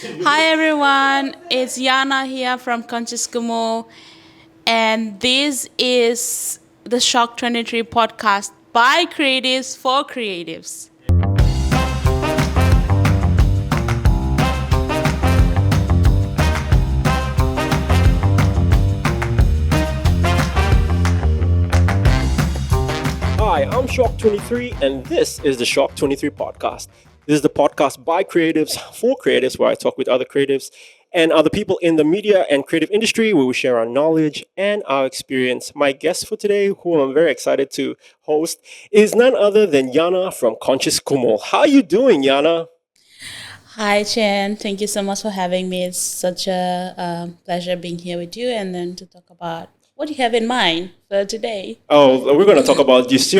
Hi everyone, it's Yana here from Concious Kumul, and this is the Shawk23 podcast by creatives for creatives. Hi, I'm Shawk23, and this is the Shawk23 podcast. This is the podcast by creatives for creatives, where I talk with other creatives and other people in the media and creative industry, where we share our knowledge and our experience. My guest for today, who I'm very excited to host, is none other than Yana from Concious Kumul. How are you doing, Yana? Hi Chen, thank you so much for having me. It's such a pleasure being here with you and then to talk about what you have in mind for today. Oh, we're going to talk about just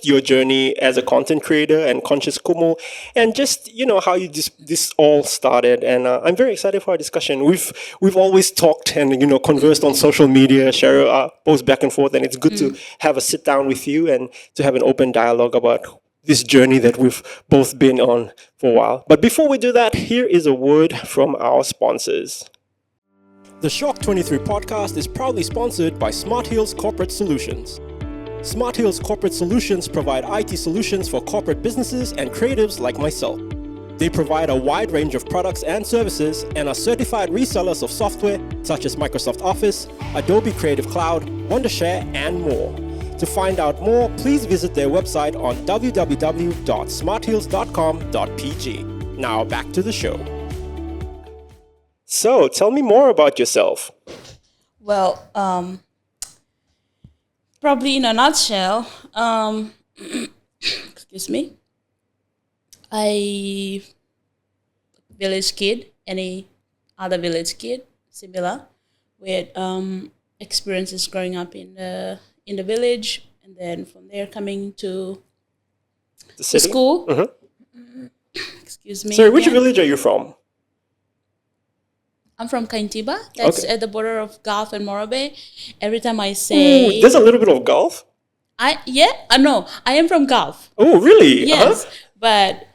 your journey as a content creator and Conscious Kumo, and just how you this all started. And I'm very excited for our discussion. We've always talked and conversed on social media, share posts back and forth, and it's good to have a sit down with you and to have an open dialogue about this journey that we've both been on for a while. But before we do that, here is a word from our sponsors. The Shawk23 podcast is proudly sponsored by Smart Hills Corporate Solutions. Smart Hills Corporate Solutions provide IT solutions for corporate businesses and creatives like myself. They provide a wide range of products and services and are certified resellers of software such as Microsoft Office, Adobe Creative Cloud, Wondershare, and more. To find out more, please visit their website on www.smarthills.com.pg. Now back to the show. So, tell me more about yourself. Well, probably in a nutshell, excuse me, I village kid, any other village kid, similar, with experiences growing up in the village, and then from there coming to The city? school. Mm-hmm. Excuse me. Sorry, which again. village are you from? I'm from Kaintiba. That's Okay. at the border of Gulf and Morobe. Every time I Ooh, say, there's a little bit of Gulf. I no, I am from Gulf. Oh, really? Yes, but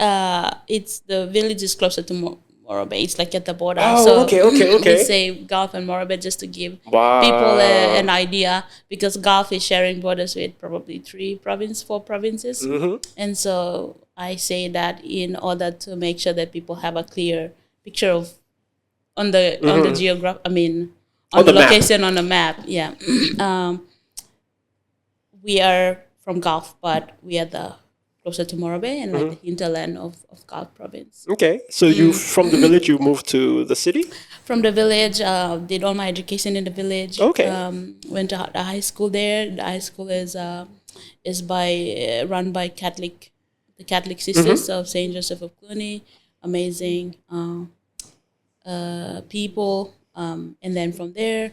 it's the village is closer to Morobe. It's like at the border. Oh, So okay. we say Gulf and Morobe just to give Wow. people an idea, because Gulf is sharing borders with probably four provinces, and so I say that in order to make sure that people have a clear picture of on the geograph. I mean, on the the map. location on the map. Yeah, we are from Gulf, but we are the closer to Morobe and like the hinterland of Gulf province. Okay, so you from the village, you moved to the city? From the village, did all my education in the village. Okay. Went to the high school there. The high school is run by the Catholic Sisters of Saint Joseph of Cluny. Amazing people. And then from there,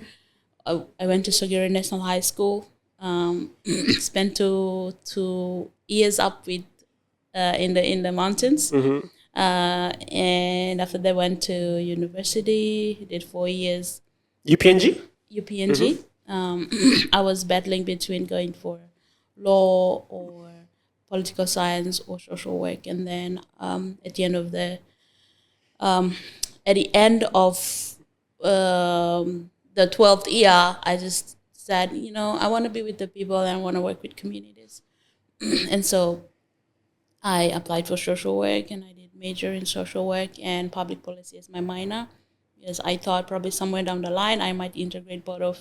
I went to Sogiri National High School. Spent two years up with in the mountains. And after that, went to university. Did 4 years UPNG? UPNG. I was battling between going for law or political science or social work, and then at the end of the 12th year, I just said, I want to be with the people and I want to work with communities. And so I applied for social work, and I did major in social work and public policy as my minor, because I thought probably somewhere down the line I might integrate both of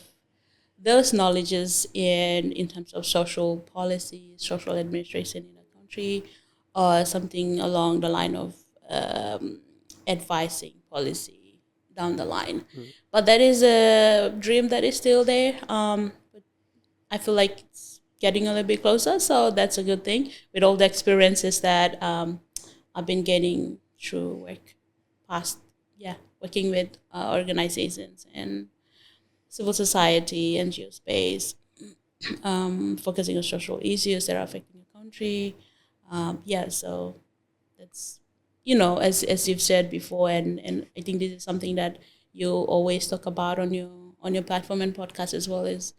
those knowledges in terms of social policy, social administration in a country, or something along the line of advising policy down the line. But that is a dream that is still there. But I feel like it's getting a little bit closer, so that's a good thing with all the experiences that I've been getting through working with organizations and civil society, NGO space, focusing on social issues that are affecting the country. So that's, as you've said before, and I think this is something that you always talk about on your platform and podcast, as well as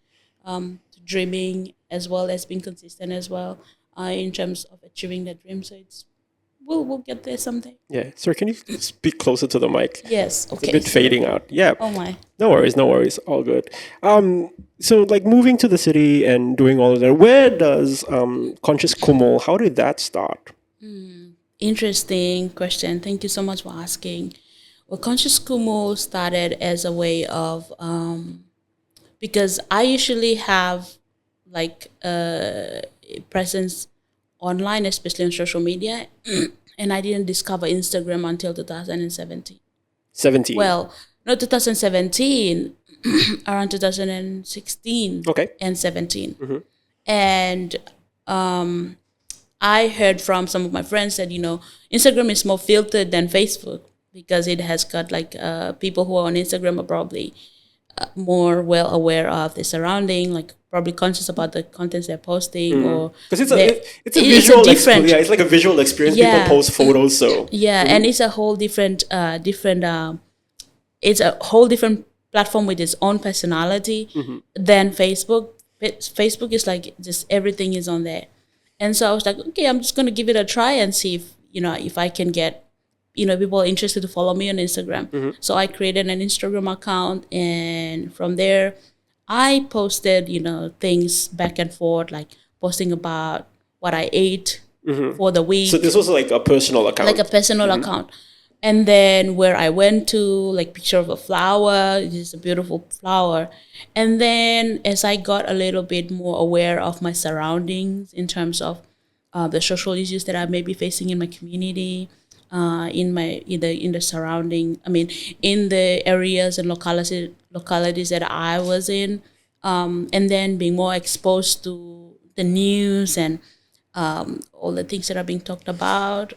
dreaming, as well as being consistent as well in terms of achieving that dream. So it's we'll get there someday. Yeah. Sorry, can you speak closer to the mic? Yes. It's a Okay. bit fading out. Yeah. Oh my. No worries, no worries. All good. So like moving to the city and doing all of that, where does Conscious Kumul, how did that start? Interesting question. Thank you so much for asking. Well, Conscious Kumu started as a way of because I usually have like a presence online, especially on social media, and I didn't discover Instagram until 2017. 17. Well, not 2017, around 2016 Okay. and 17. And I heard from some of my friends that, Instagram is more filtered than Facebook because it has got like people who are on Instagram are probably more well aware of the surrounding, like probably conscious about the contents they're posting, or Because it's a it is a visual different, yeah, it's like a visual experience. People yeah, post photos, so yeah, and it's a whole it's a whole different platform with its own personality than Facebook. Facebook is like just everything is on there. And so I was like, okay, I'm just gonna give it a try and see if I can get people interested to follow me on Instagram. So I created an Instagram account, and from there I posted things back and forth, like posting about what I ate for the week. so this was like a personal account. Like a personal account. And then where I went to, like picture of a flower, it is a beautiful flower. And then as I got a little bit more aware of my surroundings in terms of the social issues that I may be facing in my community, in the surrounding, in the areas and localities that I was in, and then being more exposed to the news and all the things that are being talked about.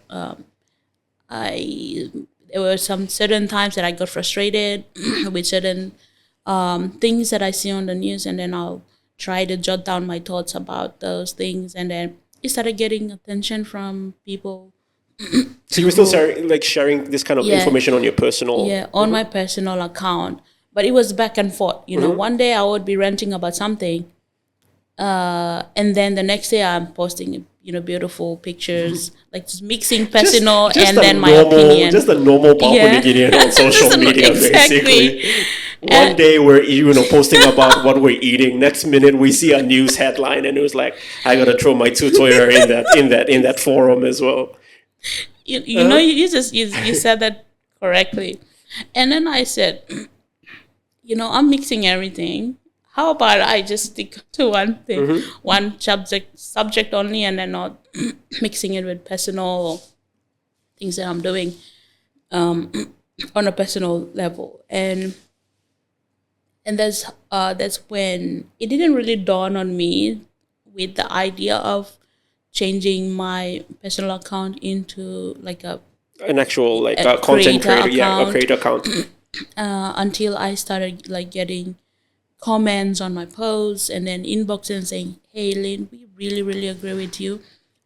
There were some certain times that I got frustrated with certain things that I see on the news, and then I'll try to jot down my thoughts about those things, and then it started getting attention from people. So you were still sharing this kind of Yeah. information on your personal. Yeah, on my personal account. But it was back and forth. One day I would be ranting about something, and then the next day I'm posting, beautiful pictures, like just mixing personal Just and a then my normal, opinion. just a normal Yeah. Papua on social media, Exactly. basically. One day we're posting about what we're eating. Next minute we see a news headline, and it was like, I gotta throw my tutorial in that forum as well. You said that correctly. And then I said, I'm mixing everything. How about I just stick to one thing, one subject only, and then not mixing it with personal or things that I'm doing on a personal level. And that's when it didn't really dawn on me with the idea of changing my personal account into like An actual a content creator, account, a creator account. until I started like getting comments on my posts and then inbox and saying, "Hey, Lynn, we really, really agree with you.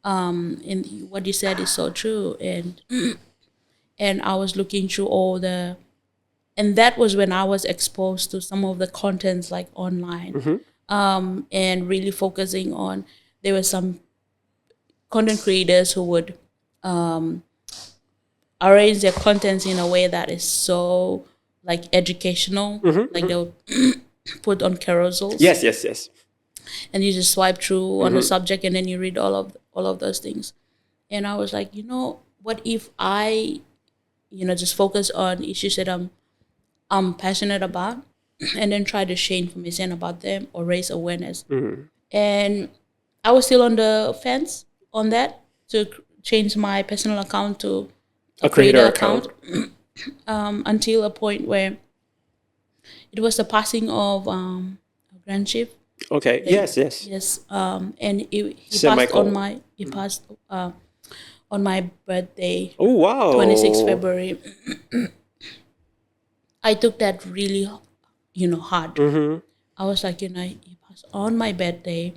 And what you said is so true." And I was looking through and that was when I was exposed to some of the contents like online, and really focusing on. There were some content creators who would arrange their contents in a way that is so like educational, like they'll put on carousels. Yes. And you just swipe through on the subject, and then you read all of those things. And I was like, what if I, just focus on issues that I'm passionate about, and then try to share information about them or raise awareness. And I was still on the fence on that to change my personal account to A creator account. Until a point where it was the passing of a grandchief. Okay. Yes. Yes. And he passed Semi-colon. on my birthday, Oh wow. 26 February. I took that really, hard. I was like, he passed on my birthday,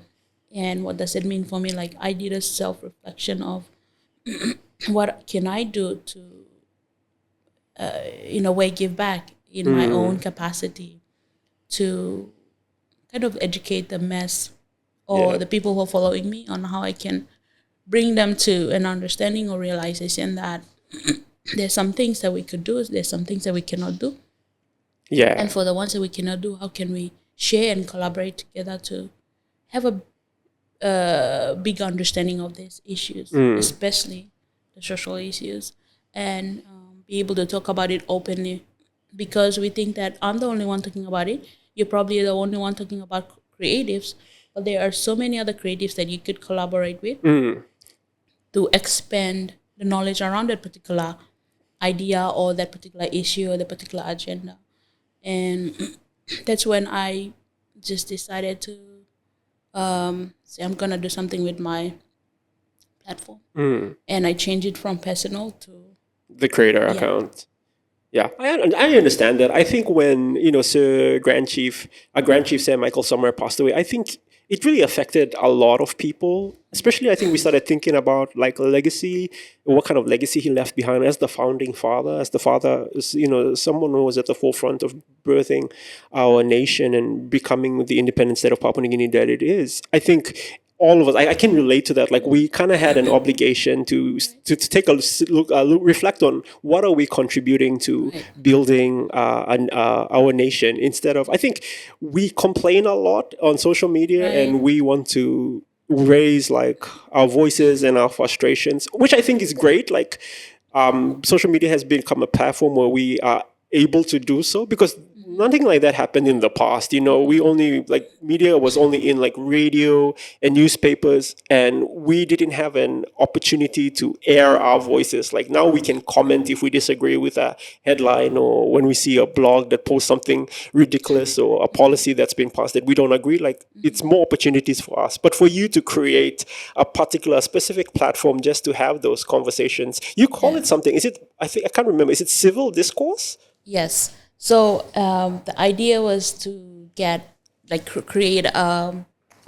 and what does it mean for me? Like, I did a self-reflection of what can I do to, in a way, give back in my own capacity to kind of educate the mass or Yeah. the people who are following me on how I can bring them to an understanding or realization that there's some things that we could do, there's some things that we cannot do. Yeah. And for the ones that we cannot do, how can we share and collaborate together to have a big understanding of these issues, especially the social issues, and be able to talk about it openly. Because we think that I'm the only one talking about it. You're probably the only one talking about creatives, but there are so many other creatives that you could collaborate with to expand the knowledge around that particular idea or that particular issue or the particular agenda. And that's when I just decided to say I'm gonna do something with my platform, and I changed it from personal to The creator account. Yeah, I understand that. I think when Sir Grand Chief, our Grand Chief Sir Michael Sommer passed away, I think it really affected a lot of people. Especially, I think we started thinking about like legacy, what kind of legacy he left behind as the founding father, as the father, someone who was at the forefront of birthing our nation and becoming the independent state of Papua New Guinea that it is. I think all of us, I can relate to that. Like we kind of had an obligation to take a look, reflect on what are we contributing to building our nation. Instead of, I think we complain a lot on social media, and we want to raise like our voices and our frustrations, which I think is great. Like social media has become a platform where we are able to do so, because nothing like that happened in the past. We only, like, media was only in like radio and newspapers, and we didn't have an opportunity to air our voices. Like now we can comment if we disagree with a headline, or when we see a blog that posts something ridiculous or a policy that's been passed that we don't agree. Like it's more opportunities for us. But for you to create a particular specific platform just to have those conversations, you call it something. Is it, I can't remember, is it civil discourse? Yes. So the idea was to create a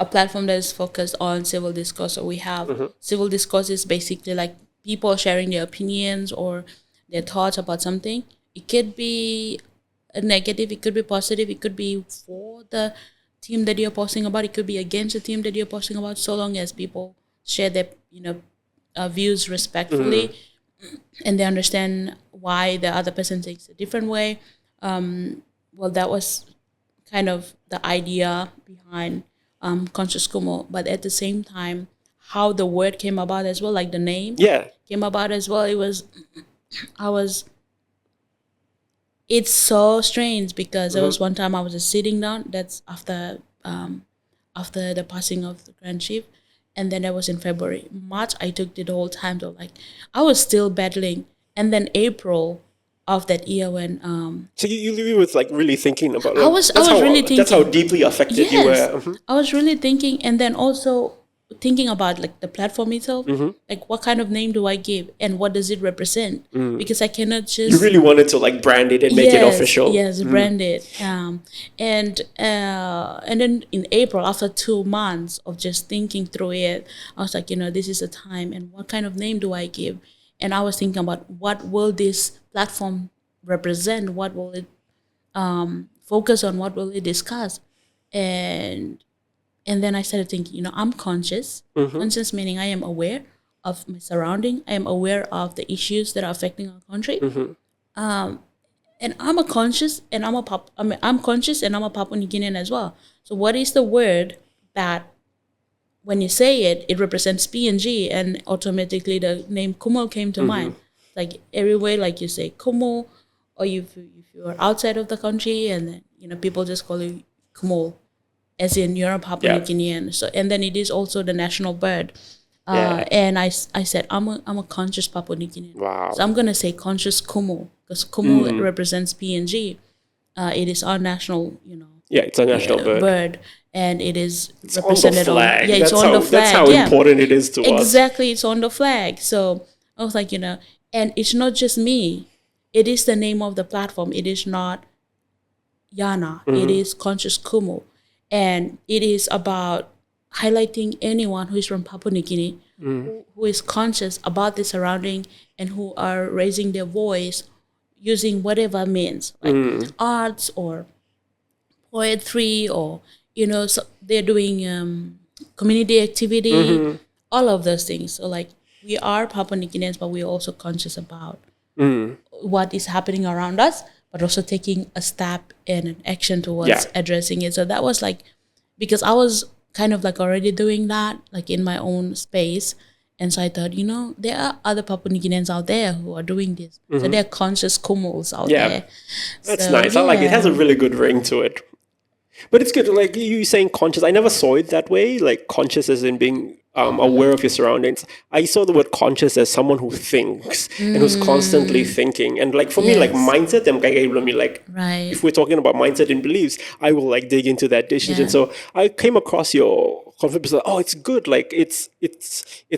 platform that is focused on civil discourse. So we have civil discourse is basically like people sharing their opinions or their thoughts about something. It could be a negative, it could be positive, it could be for the team that you're posting about, it could be against the team that you're posting about, so long as people share their views respectfully and they understand why the other person thinks a different way. Well, that was kind of the idea behind Concious Kumul. But at the same time, how the word came about as well, like the name came about as well. It's so strange because there was one time I was just sitting down. That's after the passing of the Grand Chief. And then that was in February. March, I took it the whole time. So like, I was still battling. And then April of that year when so you was like really thinking about, like, I was really thinking. That's how deeply affected you were. I was really thinking, and then also thinking about like the platform itself, like what kind of name do I give and what does it represent? Because I cannot just, you really wanted to like brand it and make it official. Yes, brand it. And then in April, after 2 months of just thinking through it, I was like, this is a time, and what kind of name do I give? And I was thinking about what will this platform represent? What will it focus on? What will it discuss? And then I started thinking, I'm conscious. Conscious meaning I am aware of my surrounding. I am aware of the issues that are affecting our country. And I'm conscious, and I'm conscious, and I'm a Papua New Guinean as well. So what is the word that, when you say it, it represents PNG, and automatically the name Kumul came to mind. Like everywhere, like you say Kumul, or if you're outside of the country, and then people just call you Kumul, as in you're a Papua New Guinean. So, and then it is also the national bird. And I said I'm a conscious Papua New Guinean. Wow. So I'm gonna say Conscious Kumul, because Kumul represents PNG. It is our national, it's a national bird. And it is represented on the flag. It's on the flag. That's how important it is to us. Exactly, it's on the flag. So I was like, and it's not just me. It is the name of the platform. It is not Yana. It is Conscious Kumul. And it is about highlighting anyone who is from Papua New Guinea, who is conscious about the surrounding and who are raising their voice using whatever means, like arts or poetry, or so they're doing community activity, all of those things. So like we are Papua New Guineans, but we're also conscious about what is happening around us, but also taking a step and an action Yeah. towards addressing it. So that was like, because I was kind of like already doing that, like in my own space. And so I thought, there are other Papua New Guineans out there who are doing this. So there are conscious Kumuls out Yeah. there. That's So, nice. I like it. It has a yeah. really good ring to it. But it's good. Like you saying conscious, I never saw it that way. Like conscious as in being aware of your surroundings. I saw the word conscious as someone who thinks and who's constantly thinking. And like for me, like Yes. mindset, like Right. if we're talking about mindset and beliefs, I will like dig into that dishes. And Yeah. so I came across your conference. Like, oh, it's good. Like it's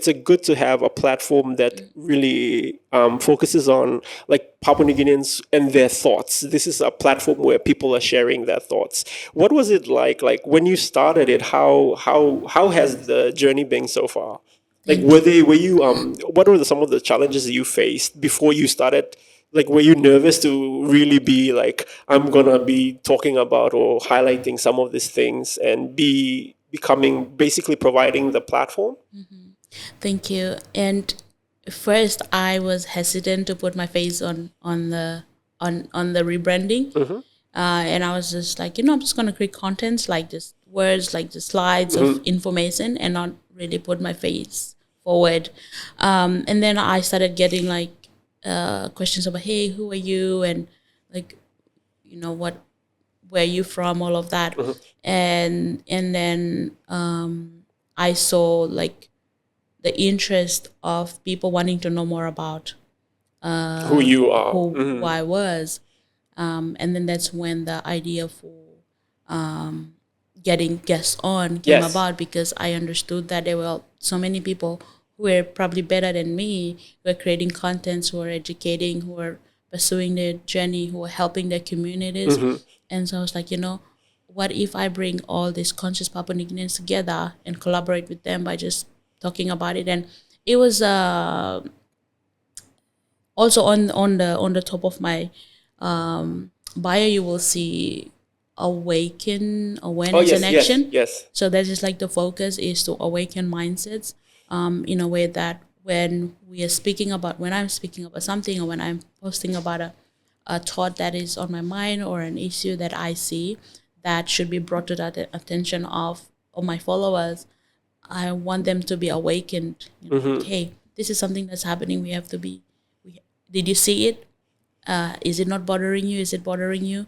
a good to have a platform that really focuses on like Papua New Guineans and their thoughts. This is a platform where people are sharing their thoughts. What was it like? Like when you started it, how has the journey been so far? Like Thank you. were you what were some of the challenges that you faced before you started? Like were you nervous to really be like I'm gonna be talking about or highlighting some of these things and be becoming basically providing the platform? Thank you. And first, I was hesitant to put my face on the rebranding, and I was just like, I'm just gonna create contents like just words, like just slides of information, and not really put my face forward. And then I started getting like questions about, hey, who are you, and like, what, where are you from, all of that, and then I saw like the interest of people wanting to know more about Who you are? who I was. And then that's when the idea for getting guests on came Yes. about, because I understood that there were so many people who were probably better than me, who were creating contents, who were educating, who were pursuing their journey, who were helping their communities. And so I was like, what if I bring all these conscious Papua New Guineans together and collaborate with them by just talking about it? And it was also on the top of my bio, you will see awaken Oh awareness and yes, yes, action. yes. So that is like the focus is to awaken mindsets in a way that when I'm speaking about something, or when I'm posting about a thought that is on my mind, or an issue that I see that should be brought to the attention of my followers, I want them to be awakened. Like, hey, this is something that's happening. We have to be. Did you see it? Is it not bothering you? Is it bothering you?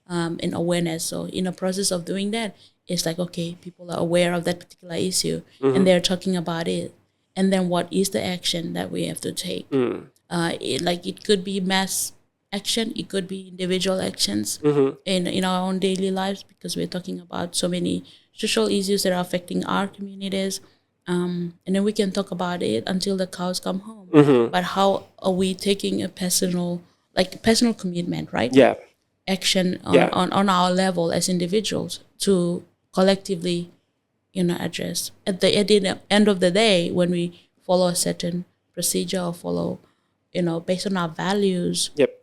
In awareness. So in the process of doing that, it's like, okay, people are aware of that particular issue, and they're talking about it. And then what is the action that we have to take? It could be mass action, it could be individual actions in our own daily lives, because we're talking about so many social issues that are affecting our communities. And then we can talk about it until the cows come home. But how are we taking a personal commitment, right? Yeah. Action Yeah. on our level as individuals to collectively, address. At the end of the day, when we follow a certain procedure, or follow, based on our values, Yep.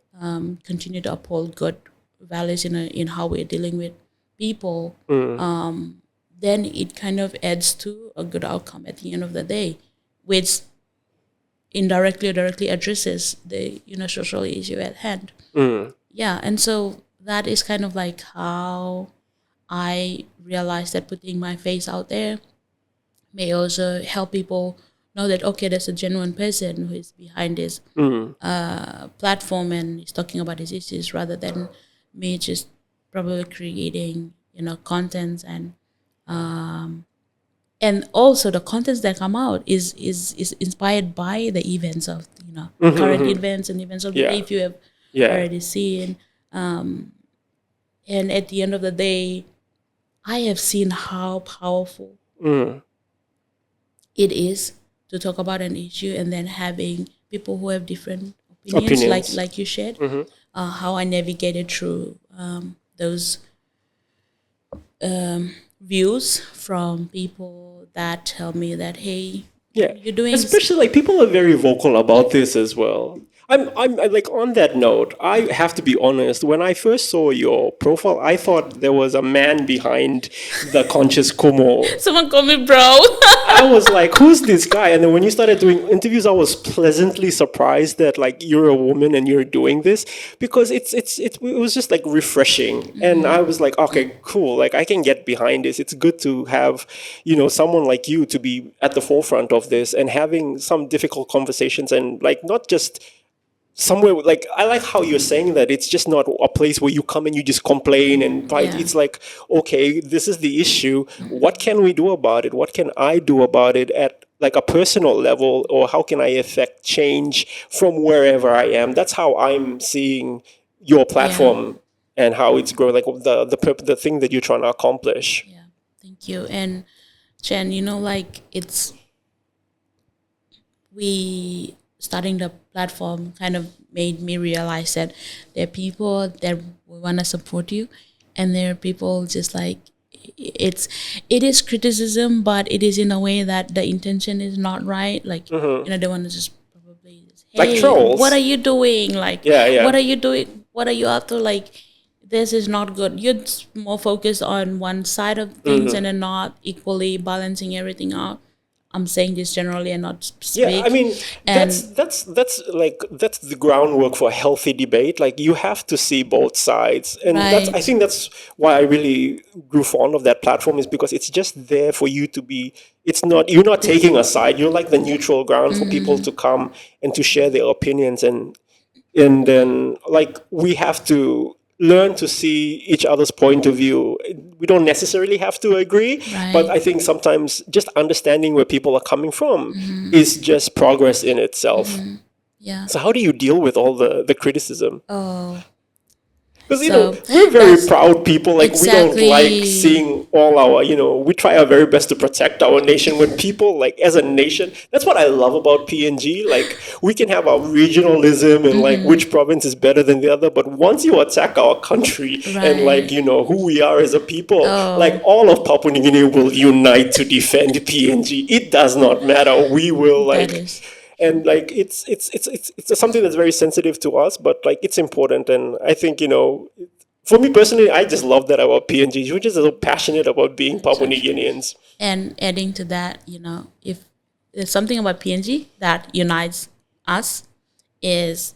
continue to uphold good values in how we're dealing with people, then it kind of adds to a good outcome at the end of the day, which indirectly or directly addresses the social issue at hand. Yeah, and so that is kind of like how I realized that putting my face out there may also help people know that, okay, there's a genuine person who is behind this platform and is talking about his issues, rather than me just probably creating contents. And also the contents that come out is inspired by the events of current events and events of the Yeah. day, if you have Yeah. already seen. And at the end of the day, I have seen how powerful it is to talk about an issue, and then having people who have different opinions, Opinions. like you shared, how I navigated through those views from people that tell me that, hey, Yeah. you're doing Especially like people are very vocal about this as well. I'm like on that note. I have to be honest. When I first saw your profile, I thought there was a man behind the Conscious Kumul. Someone call me bro. I was like, who's this guy? And then when you started doing interviews, I was pleasantly surprised that like you're a woman and you're doing this because it was just like refreshing. And I was like, okay, cool. Like I can get behind this. It's good to have, someone like you to be at the forefront of this and having some difficult conversations and like not just somewhere like I like how you're saying that it's just not a place where you come and you just complain and fight. Yeah. It's like, okay, this is the issue. What can we do about it? What can I do about it at like a personal level, or how can I affect change from wherever I am? That's how I'm seeing your platform and how it's growing, like the thing that you're trying to accomplish. Yeah. Thank you. And Chen, like it's we starting the platform kind of made me realize that there are people that want to support you, and there are people just like it is criticism, but it is in a way that the intention is not right. Like they want to just probably just, Like hey, trolls. what are you doing? Like Yeah. what are you doing? What are you up to? Like this is not good. You're just more focused on one side of things and then not equally balancing everything out. I'm saying this generally and not Yeah, I specific. mean And that's the groundwork for a healthy debate. Like you have to see both sides, and I right. think that's why I really grew fond of that platform, is because it's just there for you to be. It's not you're not taking a side. You're like the neutral ground for people to come and to share their opinions, and then like we have to learn to see each other's point of view. We don't necessarily have to agree, but Right. I think sometimes just understanding where people are coming from is just progress in itself. Yeah. So how do you deal with all the criticism? Oh. Because So we're very that's proud people. Like we don't like exactly. seeing all our, we try our very best to protect our nation. When people like as a nation, that's what I love about PNG. Like we can have our regionalism and like which province is better than the other, but once you attack our country and like Right. who we are as a people, like Oh, all of Papua New Guinea will unite to defend PNG. It does not matter. We will that like is. and like it's something that's very sensitive to us, but like it's important. And I think for me personally, I just love that about PNG. We're just so passionate about being That's Papua so New true. Guineans. And adding to that, if there's something about PNG that unites us is,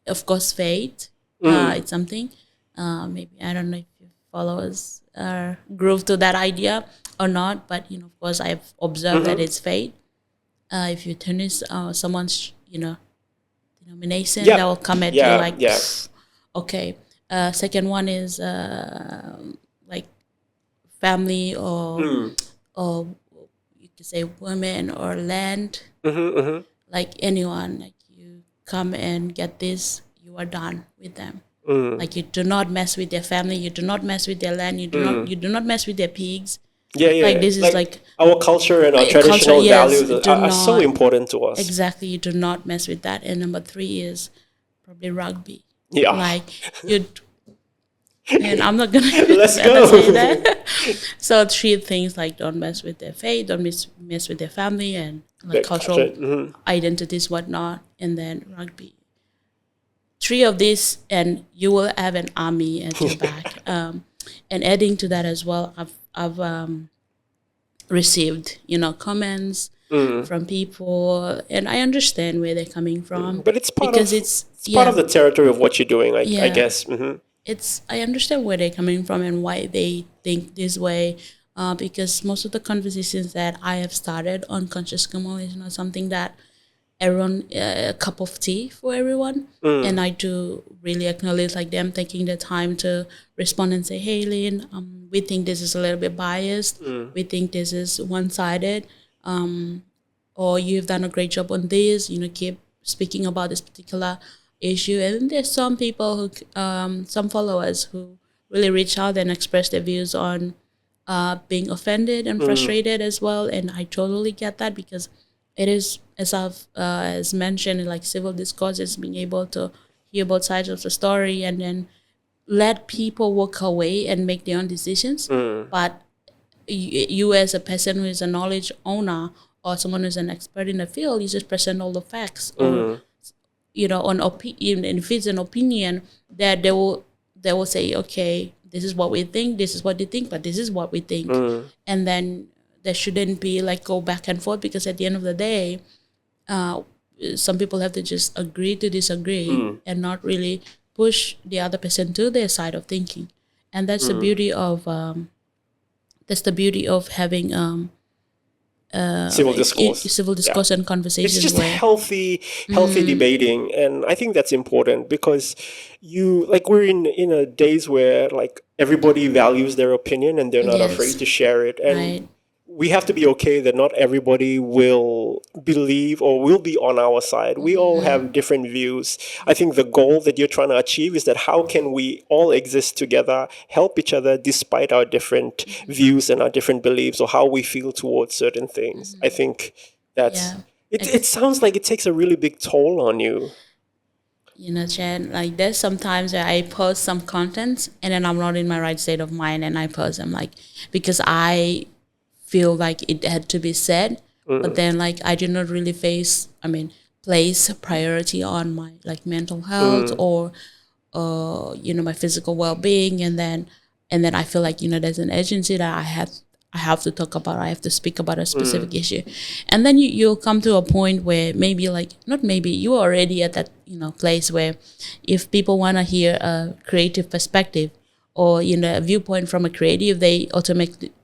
of course, faith. It's something. Maybe I don't know if your followers are grooved to that idea or not, but of course, I've observed that it's faith. If you tarnish someone's, denomination, that will Yep. come at you Yeah. like, Yeah. okay. Second one is like family or you could say women or land, like anyone, like you come and get this, you are done with them. Like you do not mess with their family, you do not mess with their land, you do not mess with their pigs. Yeah. Like Yeah. this is Like like our culture and our culture. traditional Yes, values do are so not important to us. exactly. You do not mess with that. And number three is probably rugby. Yeah. Like you, and I'm not gonna Let's ever say go. that. So three things like don't mess with their faith, don't mess with their family, and like The culture. cultural identities, whatnot, and then rugby. Three of these, and you will have an army at your back. And adding to that as well, I've received comments from people, and I understand where they're coming from But it's part because of it's it's part of the territory of what you're doing. I yeah, guess. it's I understand where they're coming from and why they think this way. Because most of the conversations that I have started on Conscious Kumul is not something that everyone a cup of tea for everyone. And I do really acknowledge like them taking the time to respond and say, hey Lynn, we think this is a little bit biased. We think this is one-sided. Or you've done a great job on this, keep speaking about this particular issue. And then there's some people some followers who really reach out and express their views on being offended and frustrated as well. And I totally get that because it is, as I've as mentioned, like civil discourse is being able to hear both sides of the story and then let people walk away and make their own decisions. But you as a person who is a knowledge owner or someone who's an expert in the field, you just present all the facts or on opinion, and if it's an opinion, that they will say, okay, this is what we think, this is what they think, but this is what we think, and then there shouldn't be like go back and forth, because at the end of the day, some people have to just agree to disagree and not really push the other person to their side of thinking, and that's the beauty of having Civil discourse. civil discourse and It's conversations just where healthy debating, and I think that's important because we're in a days where like everybody values their opinion and they're not afraid yes, to share it, and right, we have to be okay that not everybody will believe or will be on our side. We all have different views. I think the goal that you're trying to achieve is that how can we all exist together, help each other despite our different views and our different beliefs or how we feel towards certain things. I think that's yeah. it sounds like it takes a really big toll on you. Chen, like there's sometimes where I post some content and then I'm not in my right state of mind and I post them, like, because I feel like it had to be said, but then like I did not really place priority on my like mental health or my physical well-being, and then I feel like there's an urgency that I have to talk about, I have to speak about a specific issue, and then you'll come to a point where maybe, like, not maybe, you're already at that place where if people want to hear a creative perspective or a viewpoint from a creative, they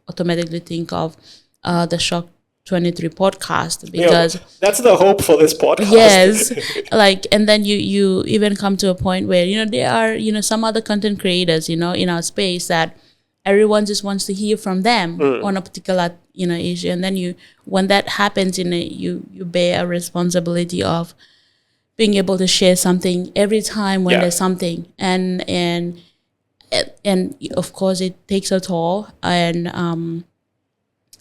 automatically think of the Shawk23 podcast, Yeah, because that's the hope for this podcast. yes, like, and then you even come to a point where there are some other content creators in our space that everyone just wants to hear from them on a particular issue, and then when that happens, you bear a responsibility of being able to share something every time when Yeah. there's something, and of course it takes a toll, and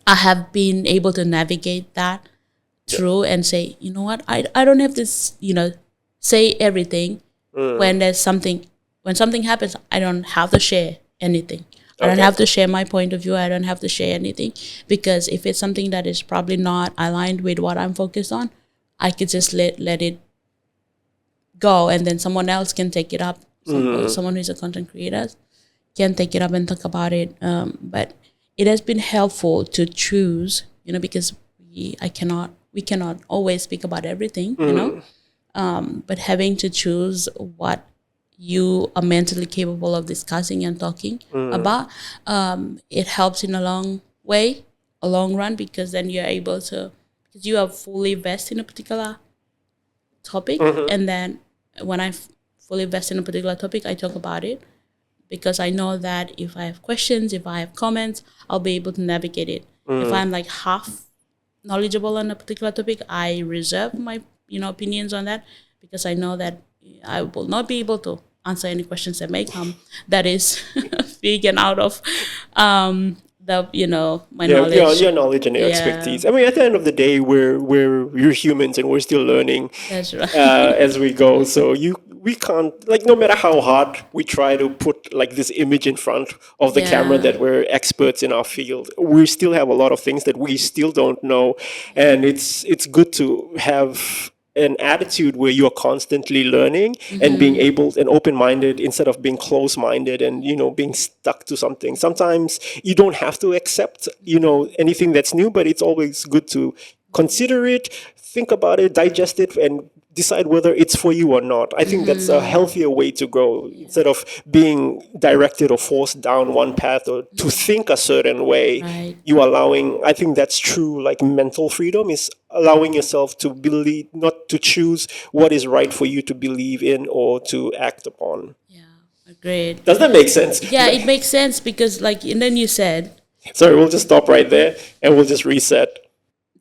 I have been able to navigate that through and say, you know what, I don't have to say everything. When something happens, I don't have to share anything. I don't Okay. have to share my point of view. I don't have to share anything, because if it's something that is probably not aligned with what I'm focused on, I could just let it go, and then someone else can take it up. Someone who's a content creator can take it up and talk about it. But it has been helpful to choose, because we cannot always speak about everything, but having to choose what you are mentally capable of discussing and talking about, it helps in a long run, because then you're able to, because you are fully vested in a particular topic, and then when I fully vested in a particular topic, I talk about it, because I know that if I have questions, if I have comments, I'll be able to navigate it. If I'm like half knowledgeable on a particular topic, I reserve my opinions on that, because I know that I will not be able to answer any questions that may come that is vegan out of my knowledge. Your knowledge and your Yeah. expertise. I mean, at the end of the day, we're humans and we're still learning That's right. as we go. So we can't, like, no matter how hard we try to put like this image in front of the camera Yeah. that we're experts in our field, we still have a lot of things that we still don't know, and it's good to have an attitude where you are constantly learning and being able and open-minded instead of being close-minded and being stuck to something. Sometimes you don't have to accept anything that's new, but it's always good to consider it, think about it, digest it, and decide whether it's for you or not. I think that's a healthier way to grow instead of being directed or forced down one path or to think a certain way. Right. You allowing, I think that's true, like mental freedom is allowing yourself to believe, not to choose what is right for you to believe in or to act upon. Yeah. Agreed. Does that make sense? Yeah, it makes sense, because and then you said Sorry, we'll just stop right there and we'll just reset.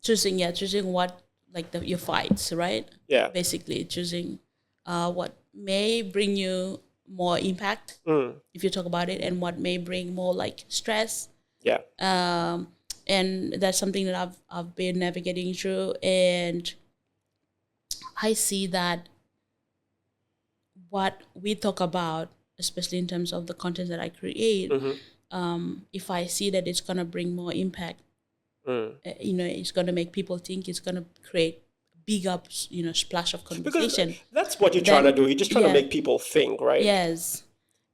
choosing what, like, your fights, right? Yeah. Basically choosing what may bring you more impact if you talk about it, and what may bring more like stress, Yeah. and that's something that I've been navigating through, and I see that what we talk about, especially in terms of the content that I create, if I see that it's gonna bring more impact, it's gonna make people think, it's gonna create big up, splash of Because conversation. that's what you're trying to Then do. You're just trying to yeah, make people think, right? yes,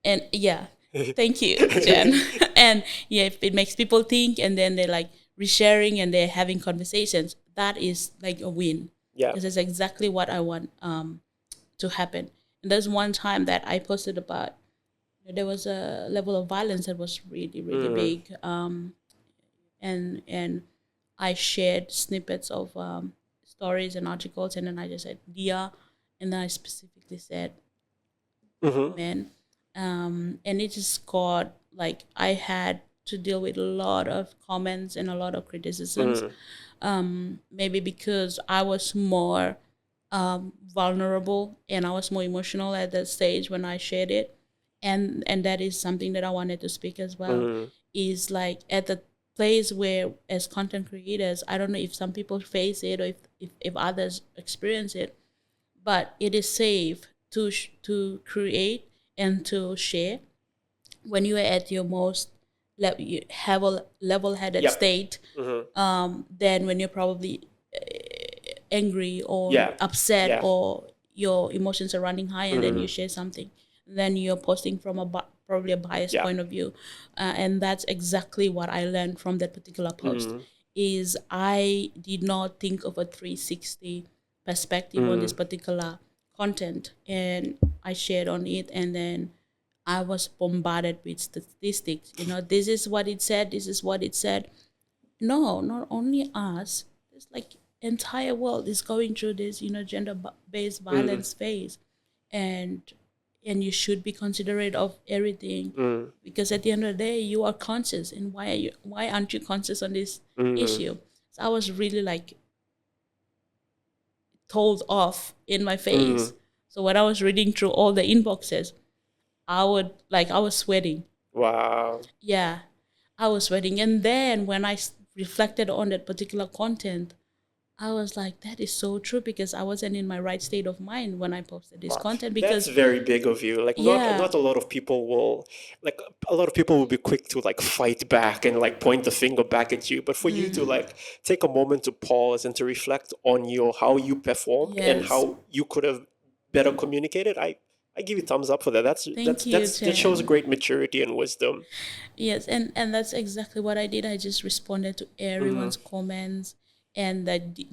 and yeah, thank you, Jen. And yeah, if it makes people think, and then they're like resharing and they're having conversations, that is like a win. Yeah. Because it's exactly what I want to happen. And there's one time that I posted about, there was a level of violence that was really really big, and I shared snippets of stories and articles, and then I just said Dia, and then I specifically said men, and it just got like I had to deal with a lot of comments and a lot of criticisms, maybe because I was more vulnerable and I was more emotional at that stage when I shared it, and that is something that I wanted to speak as well. Is like at the place where, as content creators, I don't know if some people face it or if others experience it, but it is safe to create and to share when you are at your most you have a level-headed Yep. state, than when you're probably angry or Yeah. upset, Yeah. or your emotions are running high, and then you share something, then you're posting from probably a biased Yeah. point of view, and that's exactly what I learned from that particular post. Is I did not think of a 360 perspective on this particular content, and I shared on it, and then I was bombarded with statistics. This is what it said. This is what it said. No, not only us. It's like entire world is going through this, gender-based violence phase, and you should be considerate of everything, because at the end of the day, you are conscious. And why aren't you conscious on this issue? So I was really like told off in my face. So when I was reading through all the inboxes, I was sweating. Wow. Yeah, I was sweating. And then when I reflected on that particular content, I was like, that is so true, because I wasn't in my right state of mind when I posted this Wow. content. That's Because very big of you. Like yeah, not a lot of people will like a lot of people will be quick to like fight back and like point the finger back at you. But for you to like take a moment to pause and to reflect on your how you performed and yes, how you could have better communicated, I give you thumbs up for that. thank you, That shows Chen. great maturity and wisdom. Yes, and that's exactly what I did. I just responded to everyone's comments, and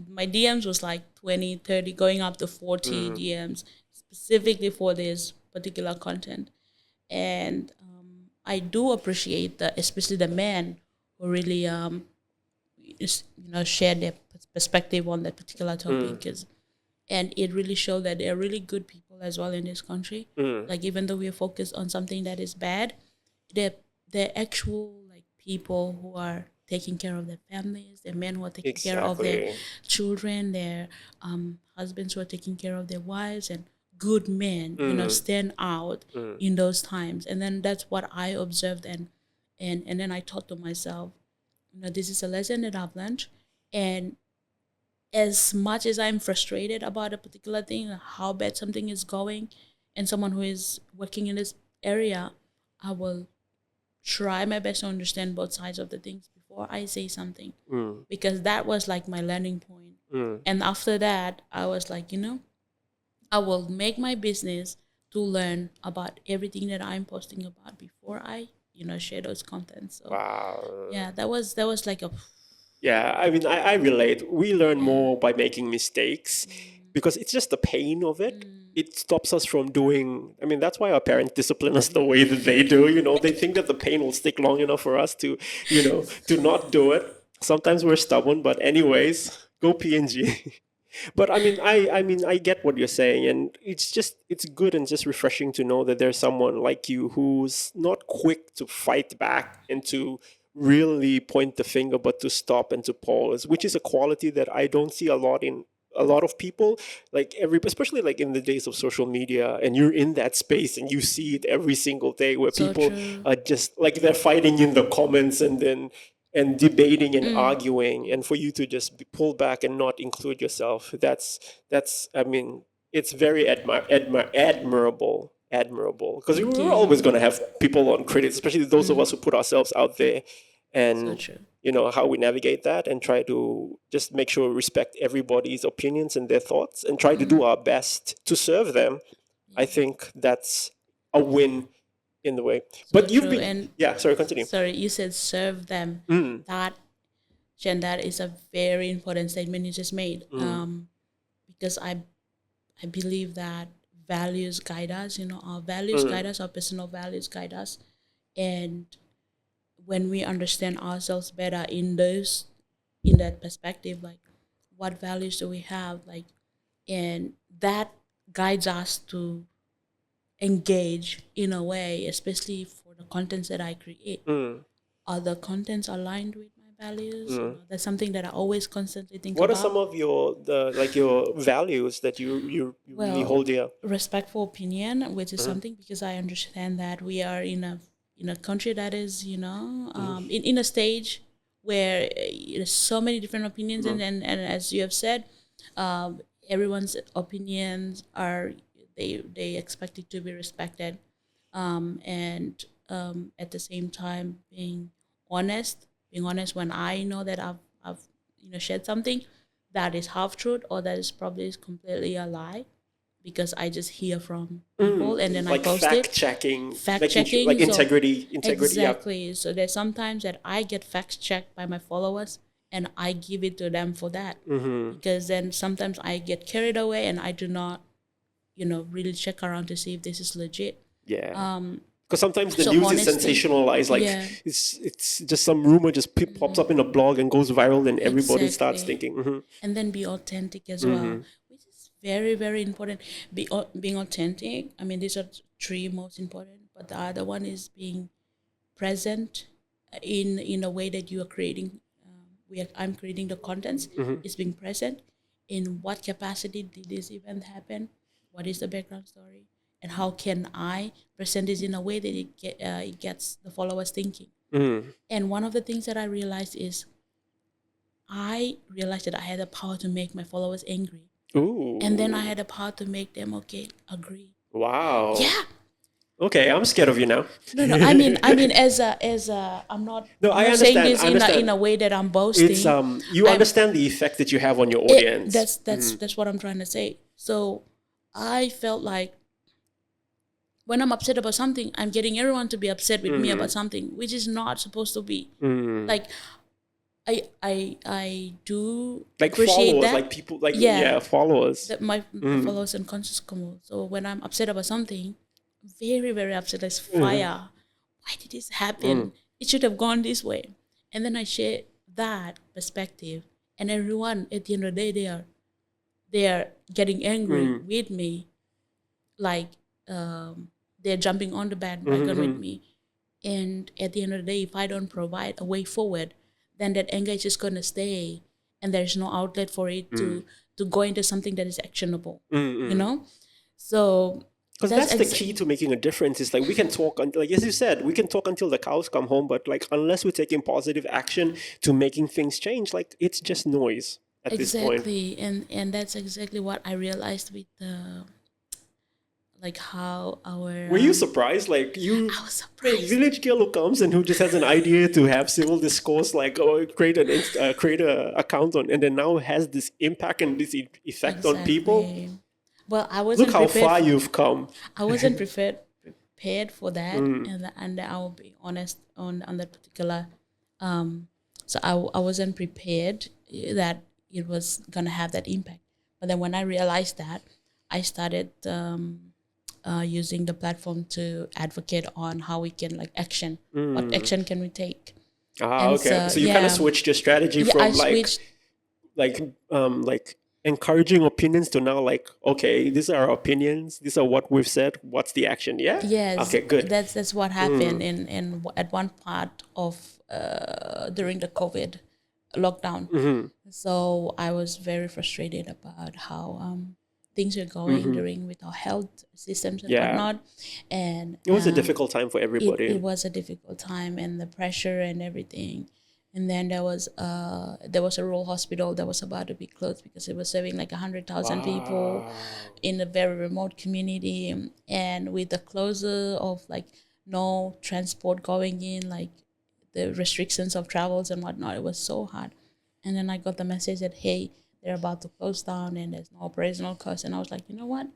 my DMs was like 20, 30, going up to 40 DMs specifically for this particular content. And I do appreciate that, especially the men who really share their perspective on that particular topic, and it really showed that there are really good people as well in this country. Like, even though we are focused on something that is bad, they're actual like people who are taking care of their families, their men who are taking care of their Exactly. children, their husbands who are taking care of their wives, and good men, stand out in those times. And then that's what I observed, and then I thought to myself, this is a lesson that I've learned. And as much as I'm frustrated about a particular thing, how bad something is going, and someone who is working in this area, I will try my best to understand both sides of the things before I say something, because that was like my learning point. And after that, I was like, I will make my business to learn about everything that I'm posting about before I, share those contents. So Wow. yeah, that was like a Yeah, I mean, I relate. We learn more by making mistakes because it's just the pain of it. It stops us from doing. I mean, that's why our parents discipline us the way that they do. They think that the pain will stick long enough for us to, to not do it. Sometimes we're stubborn, but anyways, go PNG. But I get what you're saying, and it's good and just refreshing to know that there's someone like you who's not quick to fight back and to really point the finger, but to stop and to pause, which is a quality that I don't see a lot in a lot of people. Like especially like in the days of social media, and you're in that space and you see it every single day where so people true. are just like they're fighting in the comments and debating and arguing, and for you to just be pulled back and not include yourself, that's I mean, it's very admirable, because Thank we're always you. going to have people on credit, especially those of us who put ourselves out there. So And true. how we navigate that and try to just make sure we respect everybody's opinions and their thoughts and try to do our best to serve them. I think that's a win in the way. So But you've true. been, And yeah, sorry, continue. sorry, you said serve them. That Jen, that is a very important statement you just made. Because I believe that values guide us. Our values guide us. Our personal values guide us. And when we understand ourselves better in that perspective, like what values do we have, like, and that guides us to engage in a way, especially for the contents that I create. Are the contents aligned with my values? That's something that I always constantly think What are about. some of your values that you really hold dear? Respectful opinion, which is something, because I understand that we are in a country that is, in a stage where there's so many different opinions, and as you have said, everyone's opinions are they expect it to be respected, and at the same time being honest when I know that I've shared something that is half truth or that is probably completely a lie, because I just hear from people and then I Like post fact it. checking, Fact checking, like so integrity. Yeah. exactly. So there's sometimes that I get fact checked by my followers and I give it to them for that, because then sometimes I get carried away and I do not, really check around to see if this is legit. Yeah. Because sometimes the So news is honesty, sensationalized. Like yeah, it's just some rumor just pops up in a blog and goes viral, and everybody starts exactly. thinking. And then be authentic as well, which is very, very important. Being authentic. I mean, these are three most important, but the other one is being present in a way that you are creating. I'm creating the contents. Is being present. In what capacity did this event happen? What is the background story? And how can I present this in a way that it gets the followers thinking? And one of the things that I realized is I realized that I had the power to make my followers angry. Ooh. And then I had the power to make them agree. Wow. Yeah. Okay, I'm scared of you now. No. I mean, as a, I'm not. No, I'm I not saying understand. this I in understand. a way that I'm boasting. It's you I'm- understand the effect that you have on your audience. That's what I'm trying to say. So I felt like when I'm upset about something, I'm getting everyone to be upset with me about something, which is not supposed to be. Like I do Like appreciate followers, that. like people, like yeah, followers. That my followers and Concious Kumul. So when I'm upset about something, very, very upset, like fire. Why did this happen? It should have gone this way. And then I share that perspective, and everyone at the end of the day they are getting angry with me, like they're jumping on the bandwagon with me. And at the end of the day, if I don't provide a way forward, then that anger is just gonna stay, and there's no outlet for it to go into something that is actionable. So Because that's the key to making a difference. Is like we can talk, like as you said, we can talk until the cows come home, but like unless we're taking positive action to making things change, like it's just noise at this point. exactly, and that's exactly what I realized with the like how our Were you surprised? Like you, I was surprised. village girl who comes and who just has an idea to have civil discourse, like create create a account on, and then now has this impact and this effect on people. Exactly. Well, I wasn't Look how prepared. far you've come. I wasn't prepared for that, and I will be honest on that particular. So I wasn't prepared that it was gonna have that impact. But then when I realized that, I started using the platform to advocate on how we can like action. What action can we take? Ah, And okay. So you kind yeah. of switched your strategy Yeah, from I switched. like encouraging opinions to now like, okay, these are our opinions, these are what we've said, what's the action? Yeah. Yes, Okay, good. that's what happened in at one part of during the COVID lockdown. So I was very frustrated about how things were going during with our health systems and Yeah. whatnot, and It was a difficult time for everybody. it was a difficult time and the pressure and everything. And then there was a rural hospital that was about to be closed because it was serving like 100,000 people in a very remote community. And with the closure of like no transport going in, like the restrictions of travels and whatnot. It was so hard. And then I got the message that, hey, they're about to close down and there's no operational cost. And I was like, you know what?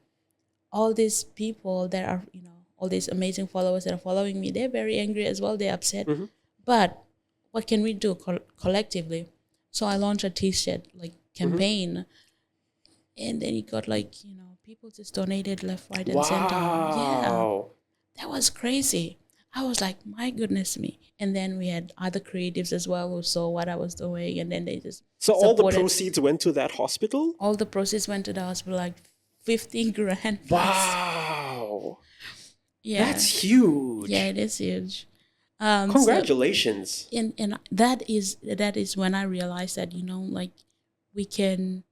All these people that are, all these amazing followers that are following me, they're very angry as well. They're upset. But what can we do collectively? So I launched a t-shirt like campaign, and then it got like, people just donated left, right, and center. Yeah, Wow. that was crazy. I was like, my goodness me. And then we had other creatives as well who saw what I was doing, and then they just So all the supported. proceeds went to that hospital? All the proceeds went to the hospital, like 50 grand plus. Wow. Yeah. That's huge. Yeah, it is huge. Congratulations. And that is when I realized that, like, we can,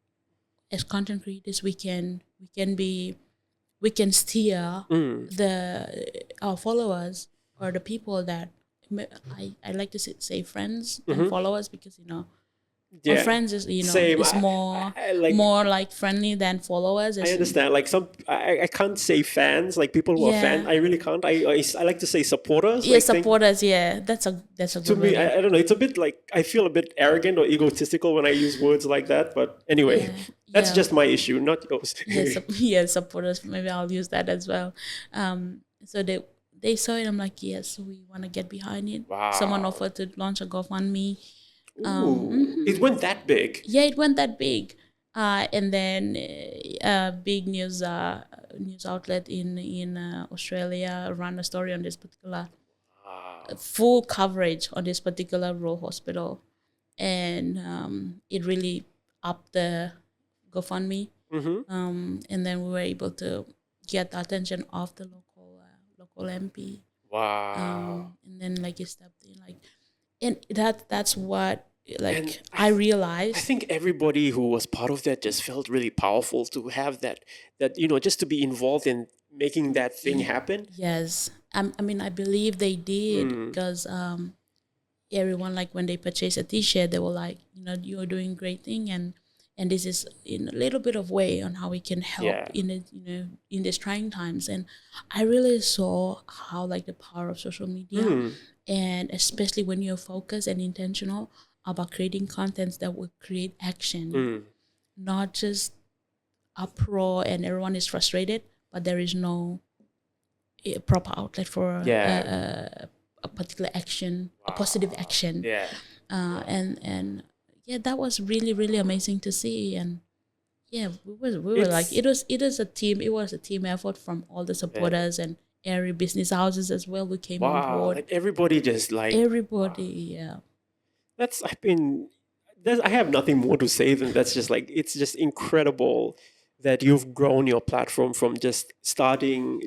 as content creators, we can steer our followers, or the people that I like to say friends and followers, because our friends is Same. is more like, more like friendly than followers. I understand. Like I can't say fans. Like people who are fans, I really can't. I like to say supporters. Yeah, like, supporters. Yeah, that's a good. To me, I don't know. It's a bit like I feel a bit arrogant or egotistical when I use words like that. But anyway, that's just my issue, not yours. Supporters. Maybe I'll use that as well. So they saw it. I'm like, yes, we want to get behind it. Wow. Someone offered to launch a GoFundMe. It went that big. Yeah, it went that big. And then a big news outlet in Australia ran a story on this particular full coverage on this particular rural hospital, and it really upped the GoFundMe. And then we were able to get the attention of the local MP. Wow. And then like he stepped in, like, and that's what, like, I realized. I think everybody who was part of that just felt really powerful to have that just to be involved in making that thing happen. Yes, I mean, I believe they did, because everyone, like, when they purchased a T-shirt, they were like, you're doing great thing, and this is in a little bit of way on how we can help in it, in these trying times. And I really saw how, like, the power of social media, and especially when you're focused and intentional about creating contents that will create action, not just uproar and everyone is frustrated, but there is no proper outlet for a particular action, a positive action. And that was really, really amazing to see. And we were like, it was a team effort from all the supporters and area business houses as well. We came on board. Like everybody just like everybody. I have nothing more to say than that's just like, it's just incredible that you've grown your platform from just starting,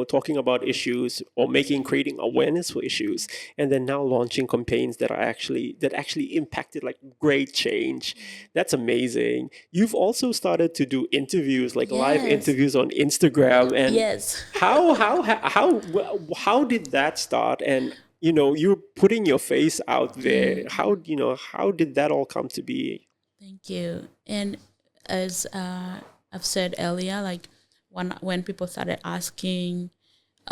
talking about issues or creating awareness for issues, and then now launching campaigns that actually impacted like great change. That's amazing. You've also started to do interviews, like live interviews on Instagram, and how did that start? And you're putting your face out there. How did that all come to be? Thank you. And as I've said earlier, like, when people started asking,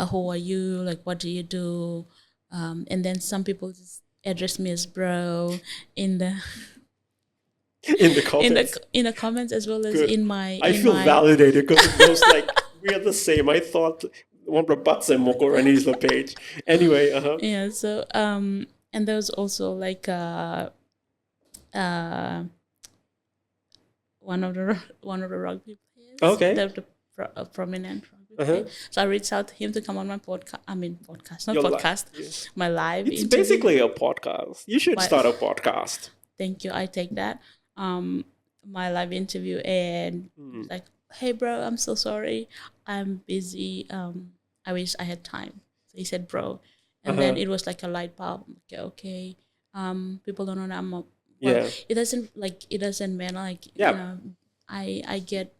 who are you? Like, what do you do? And then some people just address me as bro in the comments. in the comments, as well as Good. in my. I feel validated, because it was like we are the same. I thought one of the Moko Rani's the page. Anyway, Yeah. So and there was also like one of the rugby players. Okay. The prominent rugby player. So I reached out to him to come on my podcast. My live It's interview. basically a podcast. You should start a podcast. Thank you. I take that. My live interview, and like, hey bro, I'm so sorry. I'm busy. I wish I had time. So he said, bro. And then it was like a light bulb. Okay. People don't know that I'm a it doesn't matter, like, I get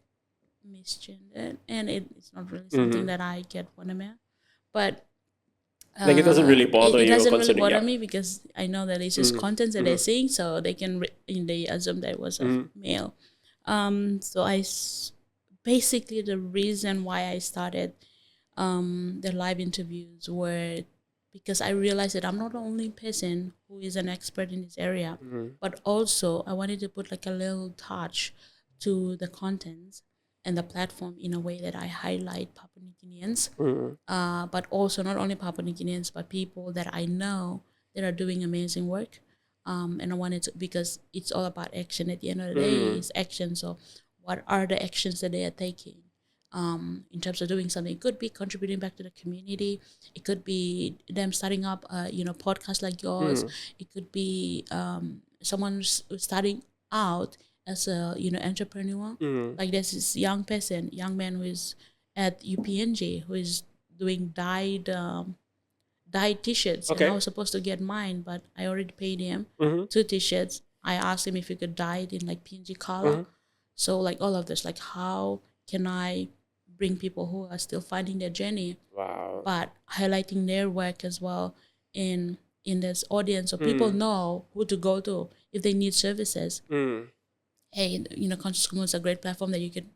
misgendered, and it's not really something that I get one about, but like, it doesn't really bother you. It doesn't really bother me, because I know that it's just content that they're seeing, so they can they assume that it was a male. So basically the reason why I started the live interviews were because I realized that I'm not the only person who is an expert in this area, but also I wanted to put like a little touch to the contents and the platform in a way that I highlight Papua New Guineans, but also not only Papua New Guineans, but people that I know that are doing amazing work. And I wanted to, because it's all about action. At the end of the day, it's action. So, what are the actions that they are taking? In terms of doing something, it could be contributing back to the community. It could be them starting up, podcast like yours. It could be someone starting out as a entrepreneur. Like there's this young man who is at UPNG who is doing dyed t-shirts, and I Okay. was supposed to get mine, but I already paid him two t-shirts. I asked him if he could dye it in like PNG color. So like all of this, like how can I bring people who are still finding their journey, Wow. but highlighting their work as well in this audience, so people know who to go to if they need services. Hey, Conscious Kumul is a great platform that you can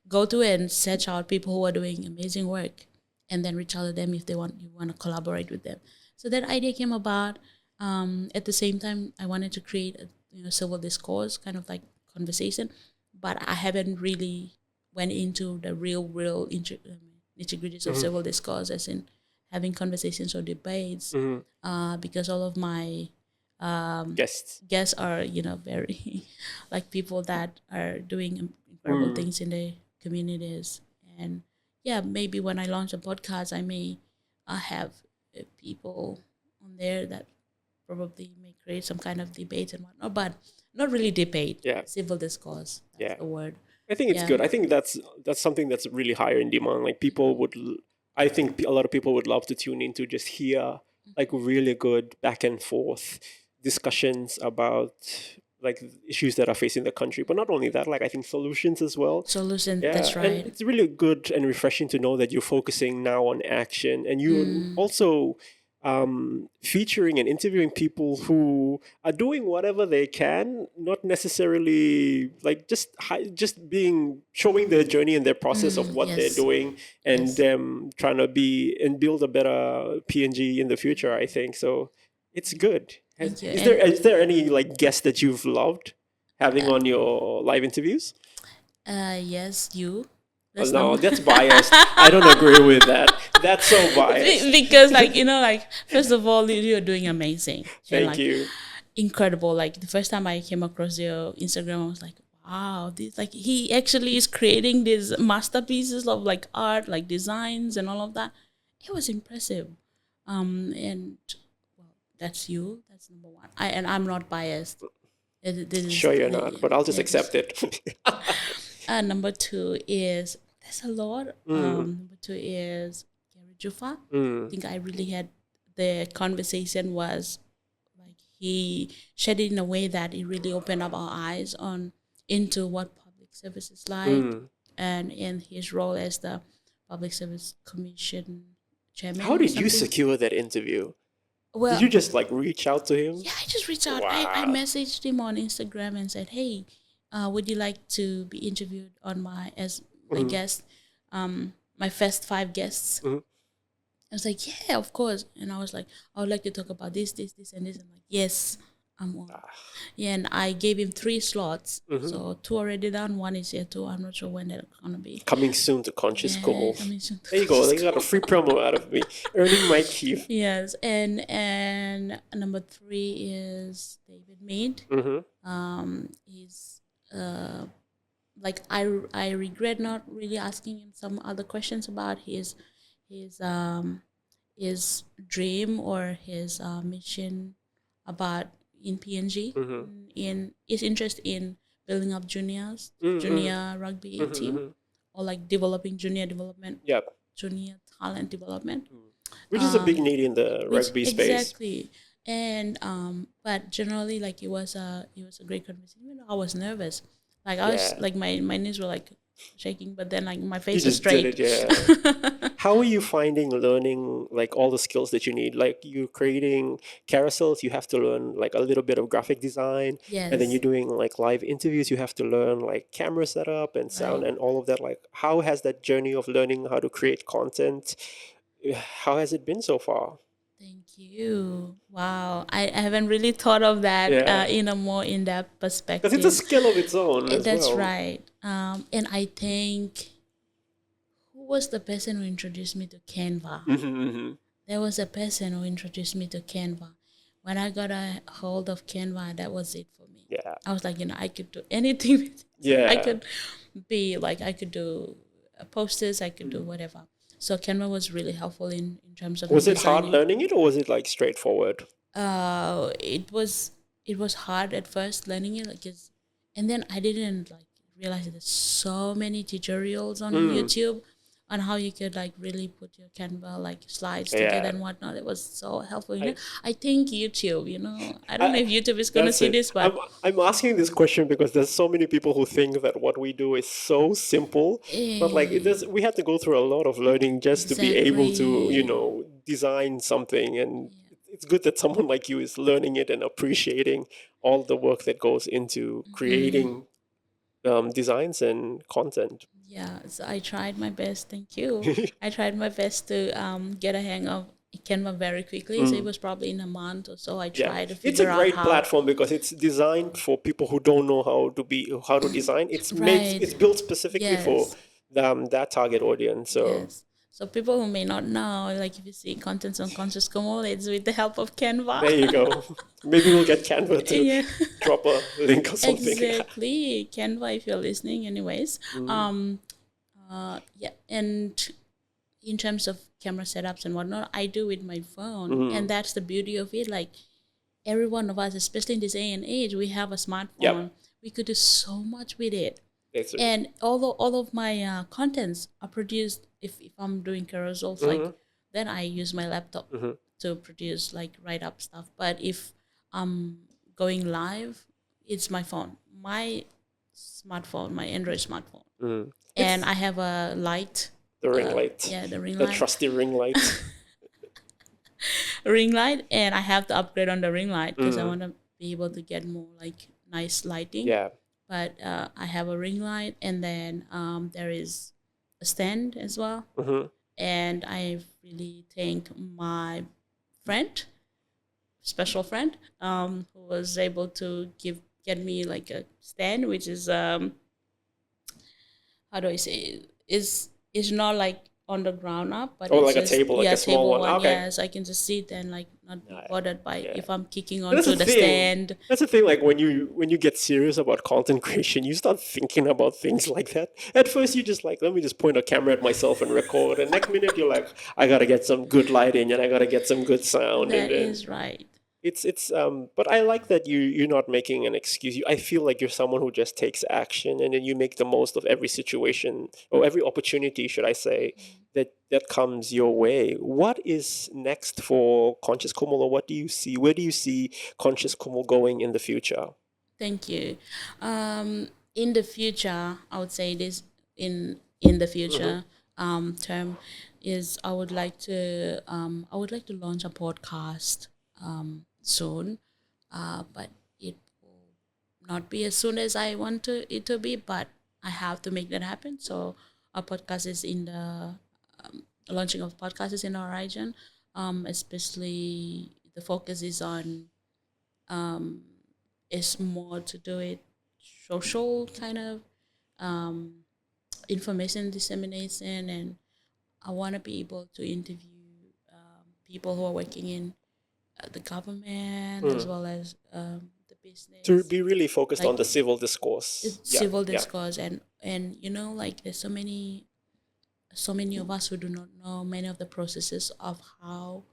go to and search out people who are doing amazing work, and then reach out to them if you want to collaborate with them. So that idea came about. At the same time, I wanted to create a civil discourse kind of like conversation, but I haven't really went into the real nitty-gritties of civil discourse, as in having conversations or debates, because all of my Guests. guests are very like people that are doing incredible things in their communities. And yeah, maybe when I launch a podcast, I may have people on there that probably may create some kind of debate and whatnot, but not really debate. Yeah. Civil discourse, that's Yeah. the word. I think it's Yeah. good. I think that's something that's really higher in demand. Like people would, I think a lot of people would love to tune in to just hear like really good back and forth discussions about like issues that are facing the country. But not only that, like I think solutions as well. Solution, Yeah, that's and right. it's really good and refreshing to know that you're focusing now on action, and you're also featuring and interviewing people who are doing whatever they can, not necessarily like just being showing their journey and their process of what they're Yes. doing, and Yes. them trying to be and build a better PNG in the future. I think so. It's good. Thank you. Is there any like guest that you've loved having on your live interviews? Yes, you. Oh, That's no, number. that's biased. I don't agree with that. That's so biased. Because like like first of all, you're doing amazing. You're Thank like you. incredible. Like the first time I came across your Instagram, I was like, wow, this like he actually is creating these masterpieces of like art, like designs and all of that. It was impressive. And well, that's you. That's number one. I'm not biased. This is Sure, you're not, but I'll just accept it. number two is there's a lot. Number two is Gary Jufa. I think I really had the conversation was like he shared it in a way that it really opened up our eyes on into what public service is like, and in his role as the Public Service Commission chairman. How or did you something. secure that interview? Well, Did you just like reach out to him? yeah, I just reached out. I Wow. messaged him on Instagram and said, "Hey, would you like to be interviewed on as my guest? My first 5 guests." I was like, "Yeah, of course." And I was like, "I would like to talk about this, this, and this." I'm like, "Yes, I'm on." Yeah, and I gave him 3 slots. So 2 already done. 1 is yet to. I'm not sure when they're gonna be. Coming soon to Conscious Yeah, Kumul. coming soon. There you go. They got a free promo out of me. Earning my keep. Yes, and number 3 is David Mead. He's like I regret not really asking him some other questions about his his dream or his mission about in PNG, in his interest in building up junior rugby team, or like developing junior development, Yep. junior talent development. Which is a big need in the Which rugby space. exactly. And but generally like it was a great conversation. Even though I was nervous, like I was Yeah. like my knees were like shaking, but then like my You face was just did straight. it, yeah. How are you finding learning like all the skills that you need? Like you creating carousels, you have to learn like a little bit of graphic design, and then Yes. you're doing like live interviews, you have to learn like camera setup and sound Right. and all of that. Like how has that journey of learning how to create content, how has it been so far? Thank you. Wow. I haven't really thought of that Yeah. in a more in-depth Because it's a perspective. skill of its own as That's well. right. And I think, who was the person who introduced me to Canva? There was a person who introduced me to Canva. When I got a hold of Canva, that was it for me. Yeah. I was like, I could do anything with it. Yeah. I could be like, I could do posters, I could do whatever. So Canva was really helpful in terms of Was it hard designing. learning it, or was it like straightforward? It was hard at first learning it, like, and then I didn't like realize that there's so many tutorials on YouTube on how you could like really put your Canva like slides together Yeah. and whatnot. It was so helpful. I- I think YouTube. I don't know if YouTube is gonna That's see it. this, but I'm asking this question because there's so many people who think that what we do is so simple, but like it does. We have to go through a lot of learning just to be able to, exactly. design something. And it's good that someone like you is learning it and appreciating all the work that goes into creating designs and content. Yeah, so I tried my best. Thank you. I tried my best to get a hang of Canva very quickly. So it was probably in a month or so. I Yeah, tried to it's a figure out great how. platform because it's designed for people who don't know how to design. Right. It's built specifically for Yes. that target audience. So Yes. So people who may not know, like if you see contents on Concious Kumul, it's with the help of Canva. there you go. Maybe we'll get Canva to Yeah. drop a link or something. Exactly. Canva, if you're listening, anyways. Yeah. And in terms of camera setups and whatnot, I do with my phone. And that's the beauty of it. Like every one of us, especially in this day and age, we have a smartphone. Yep. We could do so much with it. It's- And although all of my contents are produced, if I'm doing carousels, like then I use my laptop to produce like write up stuff. But if I'm going live, it's my phone, my smartphone, my Android smartphone, and I have a light. the ring light. Yeah, the ring The light. trusty ring light. Ring light, and I have to upgrade on the ring light because I want to be able to get more like nice lighting. Yeah. But I have a ring light, and then there is a stand as well. And I really thank my friend, special friend, who was able to get me like a stand, which is how do I say it? Is not like on the ground up, but Oh, it's like a just, table, like yeah, a small table one. one. Okay. Yeah, so I can just sit and like not be bothered by if I'm kicking That's onto the the thing. stand. That's the thing. Like when you get serious about content creation, you start thinking about things like that. At first, you just like, let me just point a camera at myself and record. And next minute, you're like, I gotta get some good lighting and I gotta get some good sound. That And then is right. it's but I like that you're not making an excuse. I feel like you're someone who just takes action and then you make the most of every situation or every opportunity, should I say, that comes your way. What is next for Conscious Kumul, or what do you see? Where do you see Conscious Kumul going in the future? Thank you. In the future, I would say this in the future term is I would like to launch a podcast soon, but it will not be as soon as I want it to be, but I have to make that happen. So our podcast is in the launching of podcast is in our region, especially the focus is on is more to do it social kind of information dissemination, and I want to be able to interview people who are working in the government as well as the business. To be really focused on Like, the civil discourse. Civil Yeah. discourse, and like there's so many of us who do not know many of the processes of how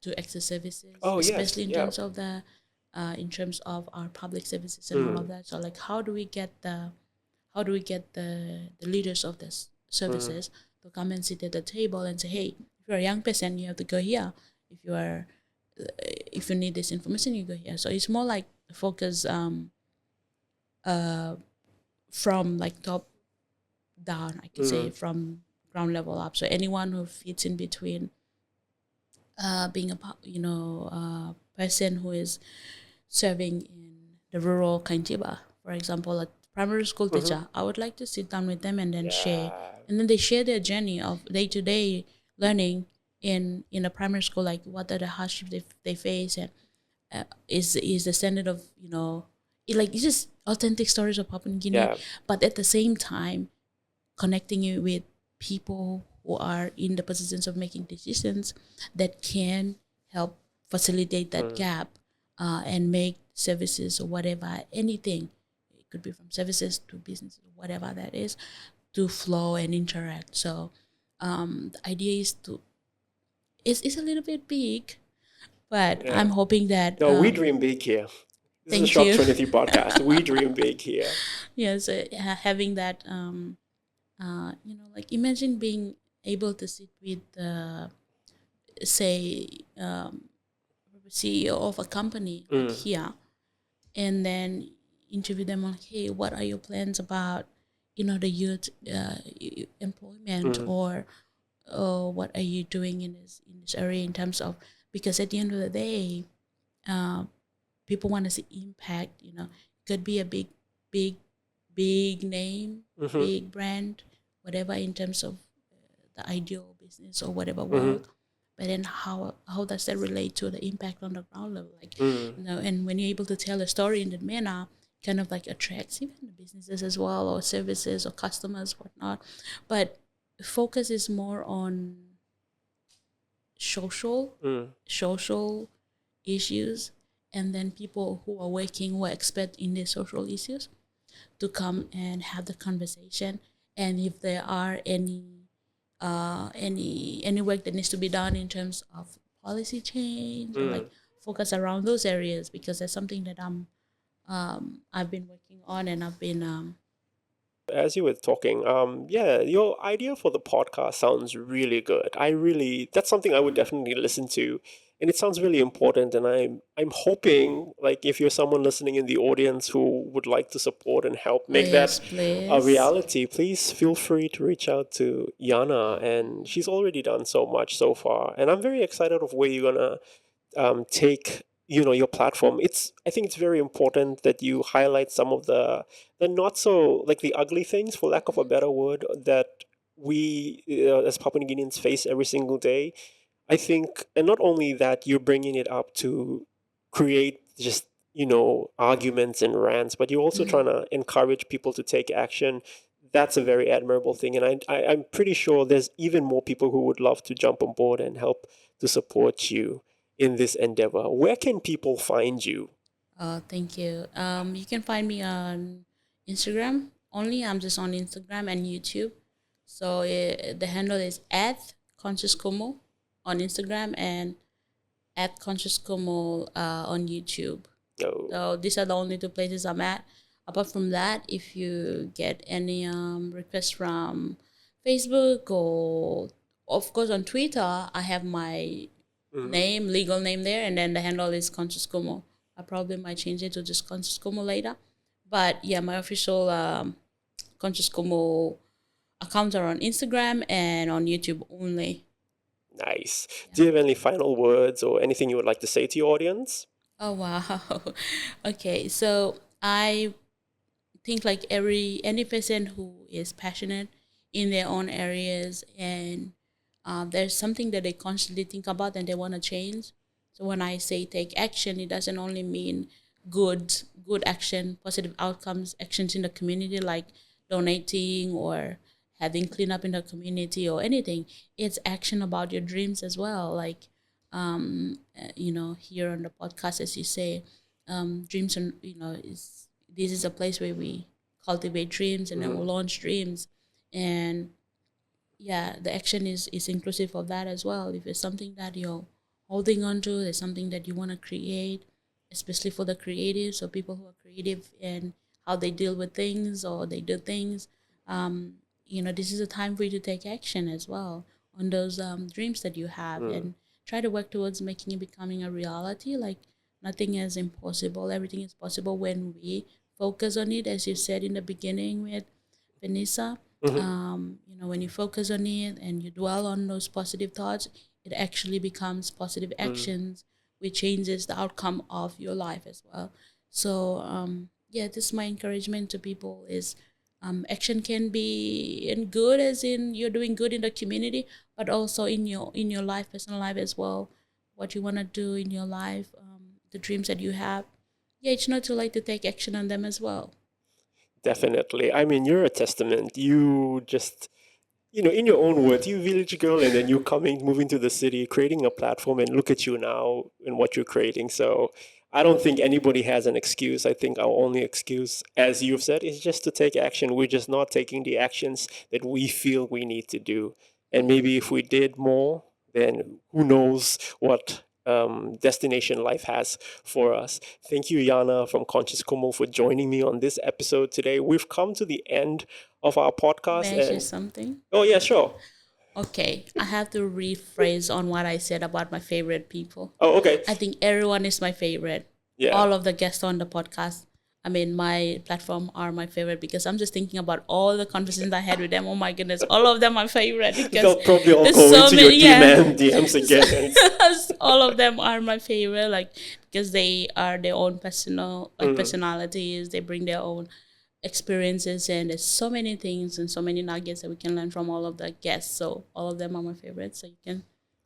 to access services, Oh, yes, especially in yeah. terms of the in terms of our public services and all of that. So like how do we get the leaders of this services to come and sit at the table and say, hey, if you're a young person, you have to go here. If you need this information, you go here. So it's more like focus from like top down, I could say, from ground level up. So anyone who fits in between being a person who is serving in the rural Kaintiba, for example, a primary school teacher, I would like to sit down with them and then share. And then they share their journey of day-to-day learning in a primary school, like what are the hardships they face, and is the standard of it's just authentic stories of Papua New Guinea, Yeah. but at the same time connecting you with people who are in the positions of making decisions that can help facilitate that gap, and make services or whatever, anything, it could be from services to businesses, whatever that is, to flow and interact. So the idea is to it's a little bit big, but Yeah. I'm hoping that No, we dream big here. This is a thank Shawk you. 23 podcast. We dream big here. Yes, having that like imagine being able to sit with say CEO of a company like here, and then interview them on, hey, what are your plans about the youth employment, or what are you doing in this area in terms of, because at the end of the day, uh, people want to see impact. It could be a big big name, Mm-hmm. big brand, whatever, in terms of the ideal business or whatever Mm-hmm. world. But then how does that relate to the impact on the ground level? Like, Mm. and when you're able to tell a story in that manner, kind of like attracts even the businesses as well, or services or customers, whatnot. But focus is more on social Mm. social issues, and then people who are working, who are expert in these social issues, to come and have the conversation. And if there are any work that needs to be done in terms of policy change, or like Mm. focus around those areas, because that's something that I've been working on, and I've been As you were talking, yeah, your idea for the podcast sounds really good. That's something I would definitely listen to, and it sounds really important. And I'm hoping, like, if you're someone listening in the audience who would like to support and help oh make that yes, a please. reality, please feel free to reach out to Yana, and she's already done so much so far. And I'm very excited of where you're gonna take your platform. I think it's very important that you highlight some of the not so, like, the ugly things, for lack of a better word, that we as Papua New Guineans face every single day. I think, and not only that, you're bringing it up to create just arguments and rants, but you're also trying to encourage people to take action. That's a very admirable thing, and I'm pretty sure there's even more people who would love to jump on board and help to support you in this endeavor. Where can people find you? Oh, thank you. You can find me on Instagram only. I'm just on Instagram and YouTube. So the handle is at Conscious Kumul on Instagram, and at Conscious Kumul on YouTube. Oh. So these are the only two places I'm at. Apart from that, if you get any requests from Facebook, or of course on Twitter, I have my Mhm. name, legal name there, and then the handle is Conscious Kumo. I probably might change it to just Conscious Kumo later. But yeah, my official Conscious Kumo accounts are on Instagram and on YouTube only. Nice. Yeah. Do you have any final words or anything you would like to say to your audience? Oh wow. Okay, so I think like any person who is passionate in their own areas, and there's something that they constantly think about and they want to change. So when I say take action, it doesn't only mean good action, positive outcomes, actions in the community, like donating or having cleanup in the community or anything. It's action about your dreams as well, like here on the podcast, as you say, dreams, and is this is a place where we cultivate dreams, and then Hmm. we launch dreams. And yeah, the action is inclusive of that as well. If it's something that you're holding on to, there's something that you want to create, especially for the creatives or people who are creative and how they deal with things or they do things. This is a time for you to take action as well on those dreams that you have, Mm. and try to work towards making it becoming a reality. Like, nothing is impossible, everything is possible when we focus on it, as you said in the beginning with Vanessa. Hmm. When you focus on it and you dwell on those positive thoughts, it actually becomes positive Mm. actions, which changes the outcome of your life as well. So, yeah, this is my encouragement to people is Action can be in good, as in you're doing good in the community, but also in your life, personal life as well. What you want to do in your life, the dreams that you have. Yeah, it's not too late to take action on them as well. Definitely. I mean, you're a testament. You just, in your own words, you village girl, and then you coming, moving to the city, creating a platform, and look at you now and what you're creating. So I don't think anybody has an excuse. I think our only excuse, as you've said, is just to take action. We're just not taking the actions that we feel we need to do. And maybe if we did more, then who knows what destination life has for us. Thank you, Yana from Conscious Kumul, for joining me on this episode today. We've come to the end of our podcast. May I share And something? oh, yeah, sure. Okay, I have to rephrase on what I said about my favorite people. Oh, okay. I think everyone is my favorite. Yeah. All of the guests on the podcast, I mean, my platform are my favorite because I'm just thinking about all the conversations I had with them. Oh my goodness, all of them are favorite because They'll probably all there's go so into many. your Yeah, DMs again. all of them are my favorite. Like because they are their own personal personalities. They bring their own experiences, and there's so many things and so many nuggets that we can learn from all of the guests. So all of them are my favorites. So you can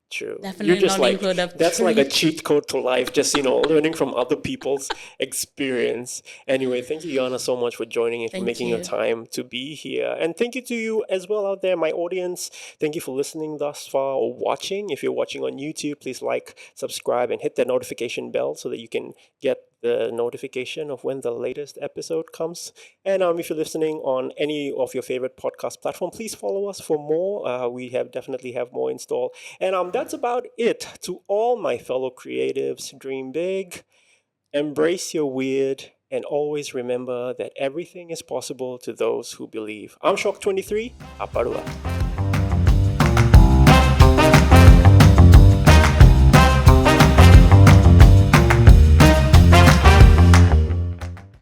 True. definitely You're just not like, include a that's like a three. cheat code to life, just, learning from other people's experience. Anyway, thank you, Yana, so much for joining and for Thank making your you. time to be here. And thank you to you as well out there, my audience. Thank you for listening thus far or watching. If you're watching on YouTube, please like, subscribe, and hit that notification bell so that you can get the notification of when the latest episode comes. And if you're listening on any of your favorite podcast platform, please follow us for more. We have definitely have more in store. And that's about it. To all my fellow creatives, dream big, embrace your weird, and always remember that everything is possible to those who believe. I'm Shawk23. Aparua.